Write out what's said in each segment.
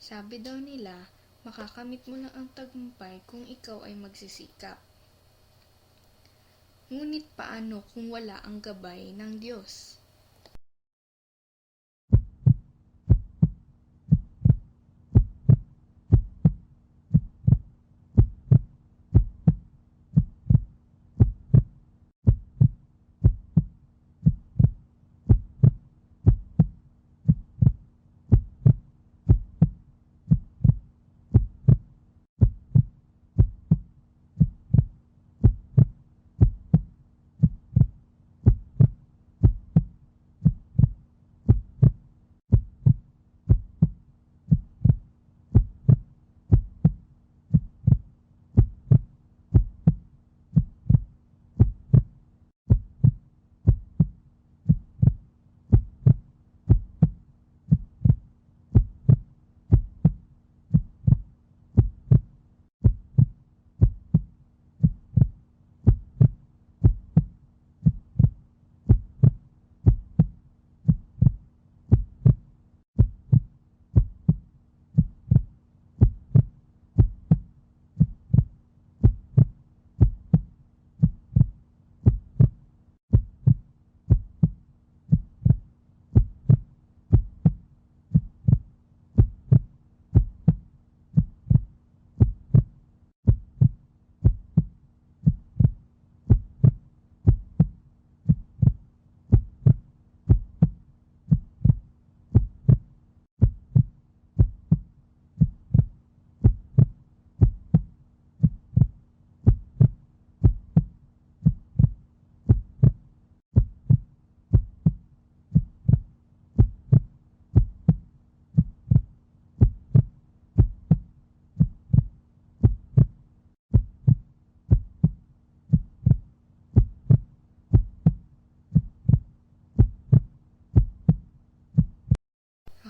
Sabi daw nila, makakamit mo lang ang tagumpay kung ikaw ay magsisikap. Ngunit paano kung wala ang gabay ng Diyos?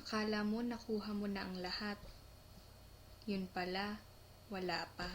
Akala mo nakuha mo na ang lahat. Yun pala, wala pa.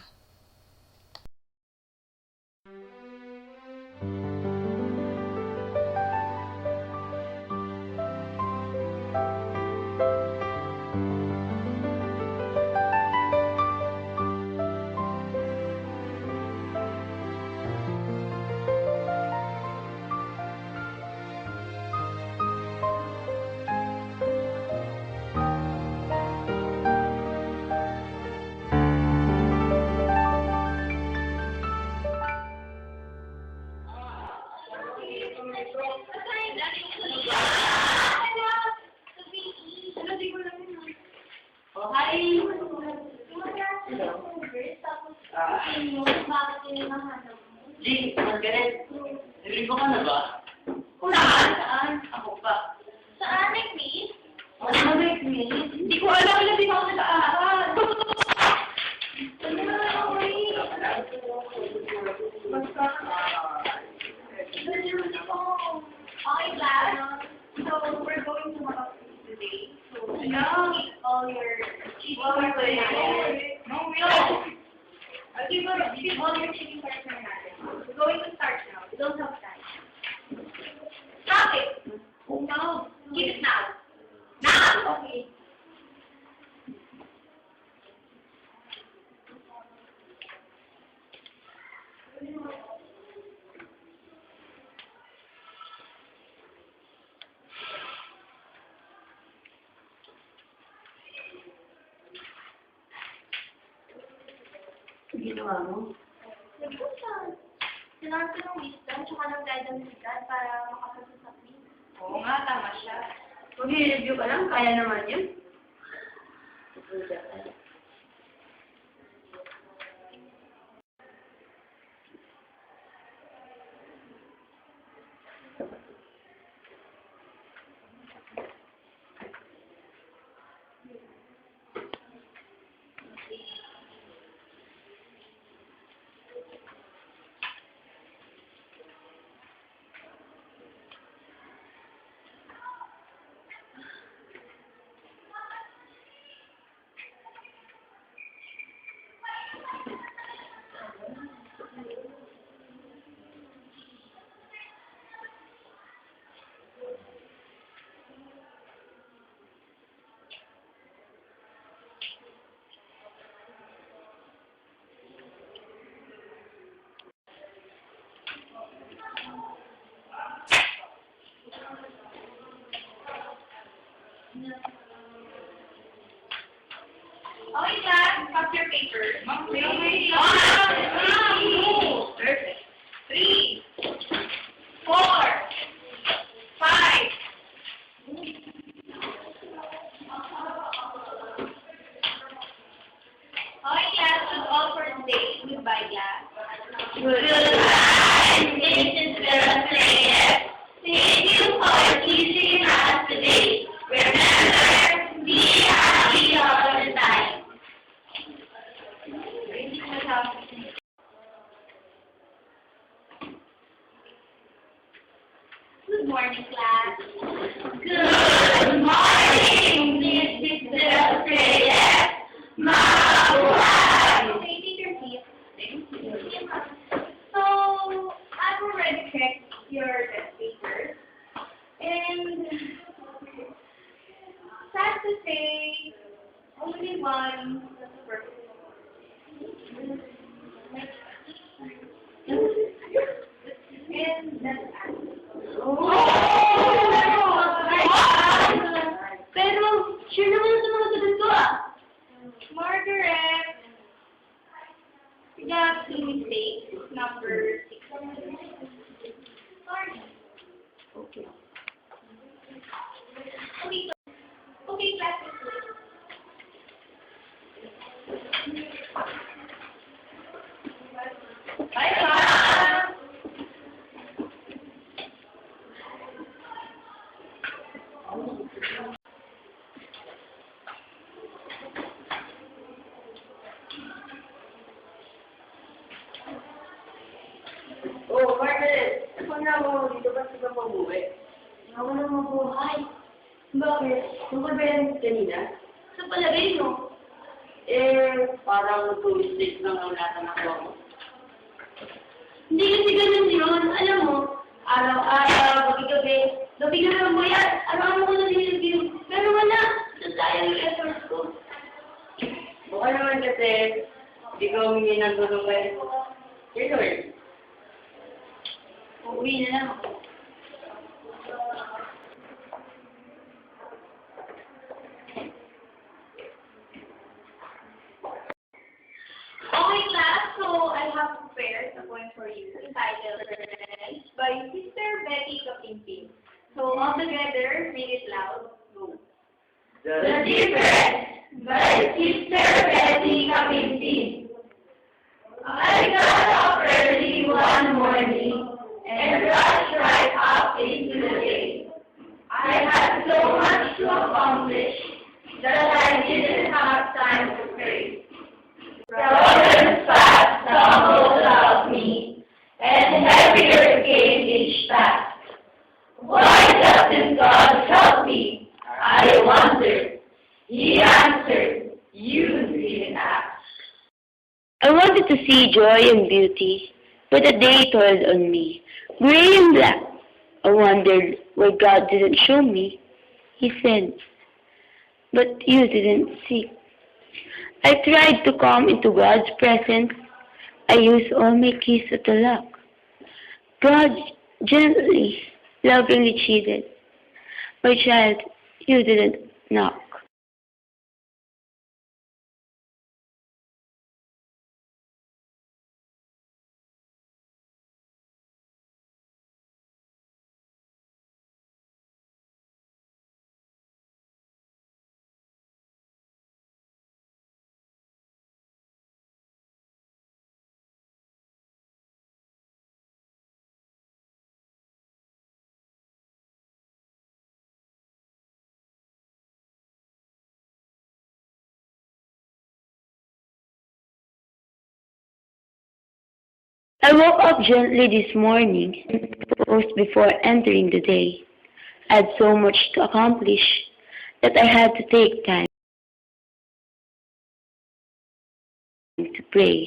Jing, Margaret, narinig ka na ba? Saan? Ako pa. Saan, Miss? Ano ba, Miss? Hindi ko alam kung hindi ako nag-aaral. Ano na ako eh? Okay, class. So, we're going to Makapit today. So, keep all your cheating partner natin. No, we don't. Keep all your cheating partner natin. We're going to start now. We don't have time. Stop it! Oh, no. Keep it now. Now! Okay. Ginawa mo? Nagpunta. Kailangan ko ng wisdom tsaka ng guidance ni God para makapasa sa quiz. Oo nga, tama siya. Kung i-review ka lang, kaya naman yun. Okay, class, pass your paper. Okay. Perfect. 3, 4, 5. Okay, class, that's all for today. Goodbye, class. Goodbye, Mrs. Velasquez. Thank you for teaching us today. Remember, be happy all the time. Good morning, class. Good morning, Mrs. Velasquez. Mabuhay! Okay, take your seat. So, I've already checked your test papers. And, sad to say, only one was perfect. And that's Pero, sure naman sa mga sagot ko ah. Margaret, you got the mistake, number 6. Sorry. Okay. Okay, class. Bye, class. Oh, Margaret, na mo dito ba sa pag-uwi? Ako na mabuhay. Bakit? Nung kanina? Sa palagay mo? Parang 2 mistakes lang ang natanakaw mo. Hindi kasi ganun yun. Alam mo, araw-araw, gabi-gabi, gabi-gabi mo yan. Araw-araw ko na din pero wala. Nasayang yung efforts ko. Mukha naman kasi, hindi ka humingi ng tulong kay Lord. Uuwi na lang ako. Okay, class. So, I have prepared a poem for you entitled by Sister Betty Kapimpin. So, all together, read it loud. Go. The Difference by Sister Betty Kapimpin. I got up early one morning and rushed right up into the day. I had so much to accomplish that I didn't have time to pray. Problems fast tumbled about me, and heavier came each task. Why doesn't God help me? I wondered. He answered, you didn't ask. I wanted to see joy and beauty, but the day toiled on me, gray and black. I wondered why God didn't show me. He sent, but you didn't seek. I tried to come into God's presence. I used all my keys to the lock. God gently, lovingly cheated. My child, you didn't knock. I woke up gently this morning and proposed before entering the day. I had so much to accomplish that I had to take time to pray.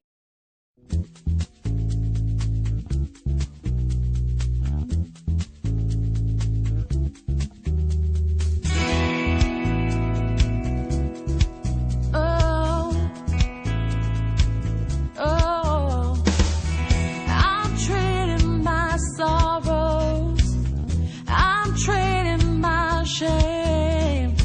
I'm trading my sorrows, I'm trading my shame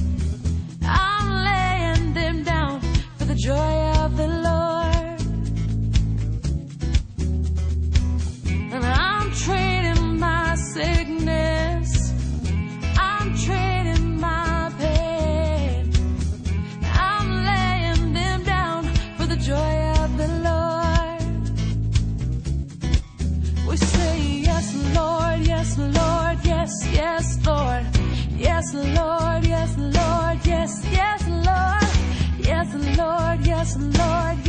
yes, Lord. Yes, Lord, yes, Lord, yes, yes, Lord. Yes, Lord, yes, Lord,